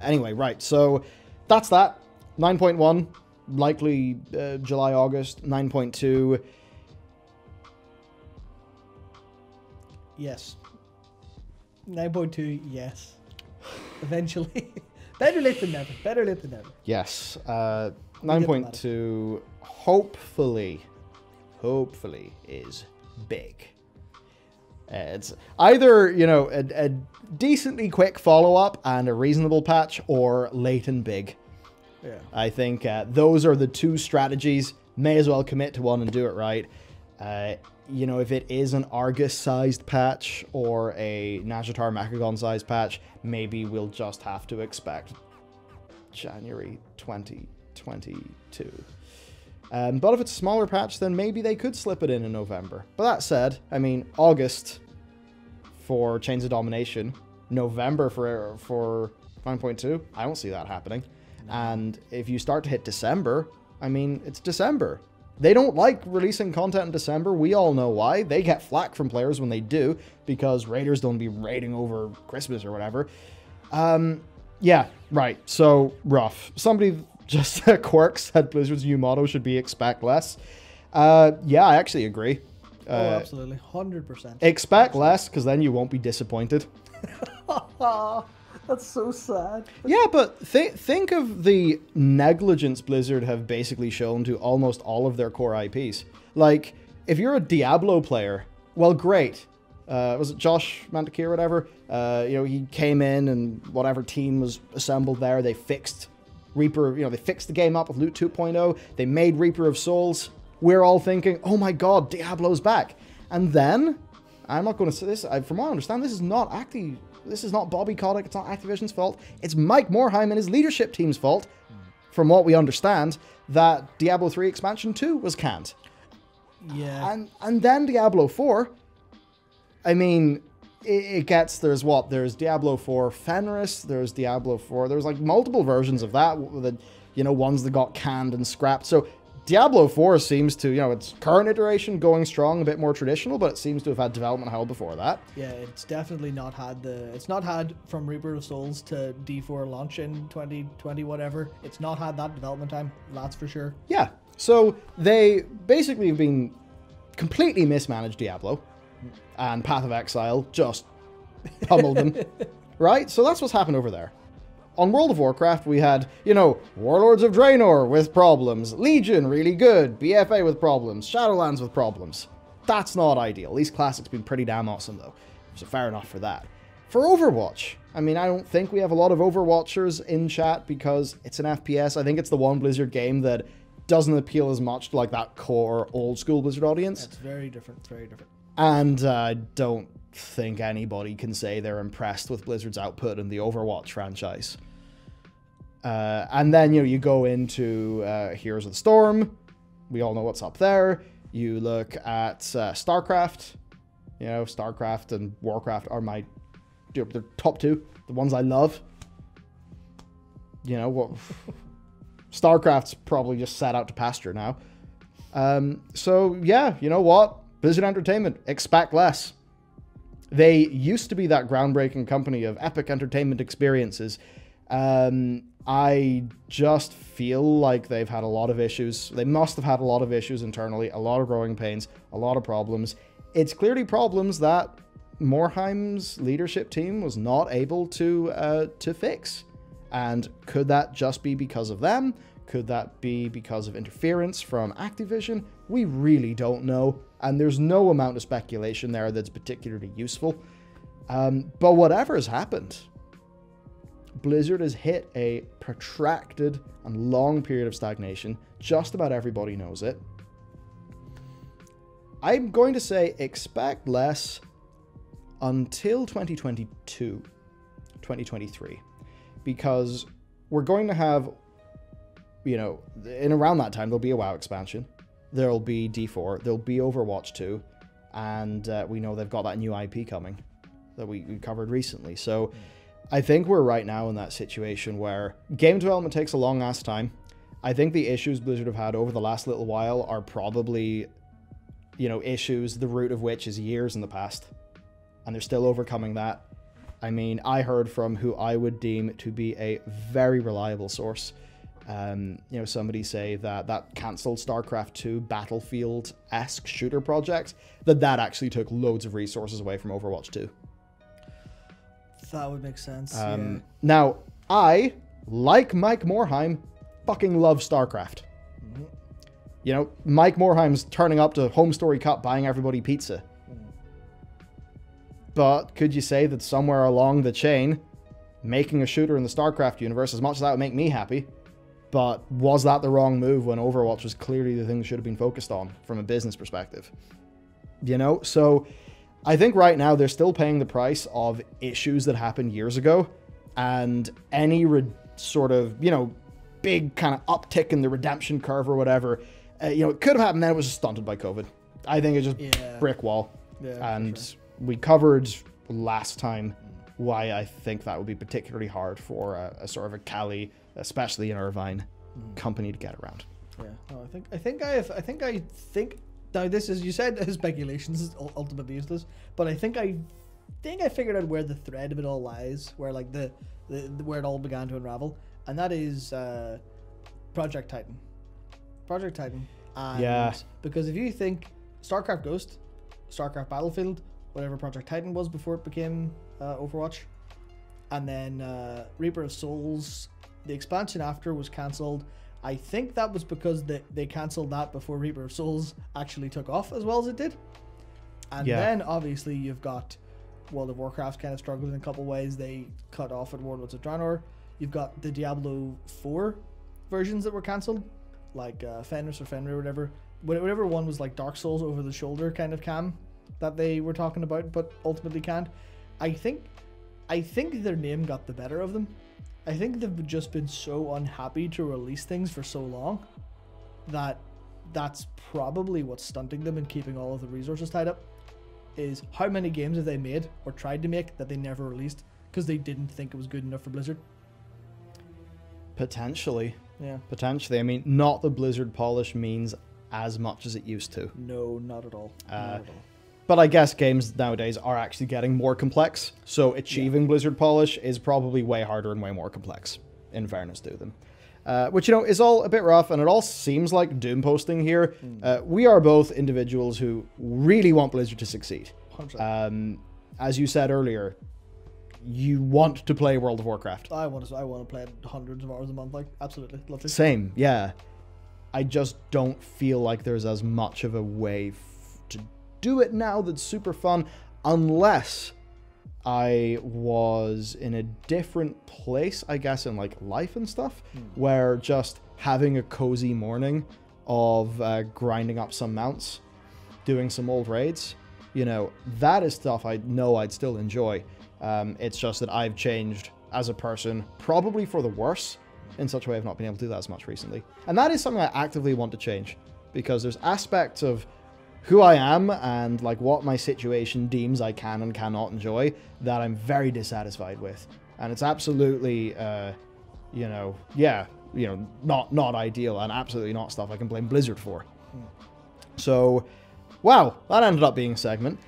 Anyway, right. So that's that. 9.1, likely July, August. 9.2. Yes. 9.2, yes. Eventually. Better late than never. Better late than never. Yes. 9.2, hopefully is big. It's either, you know, a decently quick follow-up and a reasonable patch, or late and big. Yeah. I think those are the two strategies. May as well commit to one and do it right. You know, if it is an Argus-sized patch or a Nazjatar Mechagon-sized patch, maybe we'll just have to expect January 2022. But if it's a smaller patch, then maybe they could slip it in November. But that said, I mean, August for Chains of Domination, November for 9.2, I don't see that happening. No. And if you start to hit December, I mean, it's December. They don't like releasing content in December. We all know why. They get flack from players when they do, because raiders don't be raiding over Christmas or whatever. Yeah, right. So, rough. Somebody just Quirk said Blizzard's new motto should be expect less. Yeah, I actually agree. Oh, absolutely. 100%. Expect less, because then you won't be disappointed. That's so sad. Yeah, but think of the negligence Blizzard have basically shown to almost all of their core IPs. Like, if you're a Diablo player, well, great. Was it Josh Mantakir or whatever? You know, he came in and whatever team was assembled there, they fixed Reaper, you know, they fixed the game up with Loot 2.0. They made Reaper of Souls. We're all thinking, oh my god, Diablo's back. And then, I'm not going to say this, from what I understand, this is not Bobby Kotick, it's not Activision's fault. It's Mike Morhaime and his leadership team's fault, from what we understand, that Diablo 3 Expansion 2 was canned. Yeah. And then Diablo 4, I mean, there's Diablo 4 Fenris, there's Diablo 4, there's like multiple versions of that, you know, ones that got canned and scrapped. So Diablo 4 seems to, you know, its current iteration going strong, a bit more traditional, but it seems to have had development hell before that. Yeah, it's definitely not had it's not had from Reaper of Souls to D4 launch in 2020, whatever. It's not had that development time, that's for sure. Yeah, so they basically have been completely mismanaged Diablo, and Path of Exile just pummeled them, right? So that's what's happened over there. On World of Warcraft, we had, you know, Warlords of Draenor with problems, Legion really good, BFA with problems, Shadowlands with problems. That's not ideal. At least Classic's been pretty damn awesome, though. So fair enough for that. For Overwatch, I mean, I don't think we have a lot of Overwatchers in chat because it's an FPS. I think it's the one Blizzard game that doesn't appeal as much to, like, that core old-school Blizzard audience. It's very different. It's very different. And I don't think anybody can say they're impressed with Blizzard's output in the Overwatch franchise. And then, you know, you go into Heroes of the Storm. We all know what's up there. You look at StarCraft. You know, StarCraft and Warcraft are they're top two, the ones I love. You know, what? StarCraft's probably just set out to pasture now. So, yeah, you know what? Blizzard Entertainment, expect less. They used to be that groundbreaking company of epic entertainment experiences. I just feel like they've had a lot of issues. They must have had a lot of issues internally, a lot of growing pains, a lot of problems. It's clearly problems that Morheime's leadership team was not able to fix. And could that just be because of them? Could that be because of interference from Activision? We really don't know. And there's no amount of speculation there that's particularly useful. But whatever has happened, Blizzard has hit a protracted and long period of stagnation. Just about everybody knows it. I'm going to say expect less until 2022, 2023. Because we're going to have, you know, in around that time, there'll be a WoW expansion. There'll be D4. There'll be Overwatch 2. And we know they've got that new IP coming that we covered recently. So I think we're right now in that situation where game development takes a long-ass time. I think the issues Blizzard have had over the last little while are probably, you know, issues, the root of which is years in the past. And they're still overcoming that. I mean, I heard from who I would deem to be a very reliable source. You know, somebody say that cancelled StarCraft 2 Battlefield-esque shooter project, that actually took loads of resources away from Overwatch 2. That would make sense. Now, I, like Mike Morhaime, fucking love StarCraft. Mm-hmm. You know, Mike Morhaime's turning up to Home Story Cup buying everybody pizza. But could you say that somewhere along the chain, making a shooter in the StarCraft universe, as much as that would make me happy, but was that the wrong move when Overwatch was clearly the thing that should have been focused on from a business perspective? You know, so I think right now they're still paying the price of issues that happened years ago, and any sort of, you know, big kind of uptick in the redemption curve or whatever, you know, it could have happened, then it was stunted by COVID. I think it's just brick wall. Yeah, and sure. We covered last time why I think that would be particularly hard for a sort of a Cali, especially in Irvine, company to get around. Yeah, no, I think now this is, you said speculations is ultimately useless, but I think I figured out where the thread of it all lies, where like the where it all began to unravel, and that is Project Titan. And Yeah. because if you think StarCraft Ghost, StarCraft Battlefield, whatever Project Titan was before it became Overwatch, and then Reaper of Souls, the expansion after was cancelled. I think that was because they cancelled that before Reaper of Souls actually took off as well as it did. And then obviously you've got World of Warcraft kind of struggled in a couple ways. They cut off at Warlords of Draenor. You've got the Diablo 4 versions that were cancelled, like Fenris or Fenrir or whatever. Whatever one was like Dark Souls over the shoulder kind of cam that they were talking about, but ultimately canned. I think their name got the better of them. I think they've just been so unhappy to release things for so long that that's probably what's stunting them and keeping all of the resources tied up. Is how many games have they made or tried to make that they never released because they didn't think it was good enough for Blizzard? Potentially. Yeah. Potentially. I mean, not the Blizzard polish means as much as it used to. No, not at all. Not at all. But I guess games nowadays are actually getting more complex, so achieving Blizzard polish is probably way harder and way more complex, in fairness to them. Which, you know, is all a bit rough, and it all seems like doom posting here. We are both individuals who really want Blizzard to succeed. 100%. As you said earlier, you want to play World of Warcraft. I want to play it hundreds of hours a month, like, absolutely. Lovely. Same, yeah. I just don't feel like there's as much of a way to do it now that's super fun, unless I was in a different place, I guess, in like life and stuff, where just having a cozy morning of grinding up some mounts, doing some old raids, you know, that is stuff I know I'd still enjoy. It's just that I've changed as a person, probably for the worse, in such a way I've not been able to do that as much recently. And that is something I actively want to change, because there's aspects of who I am and like what my situation deems I can and cannot enjoy that I'm very dissatisfied with. And it's absolutely, you know, not ideal, and absolutely not stuff I can blame Blizzard for. So, wow, that ended up being a segment.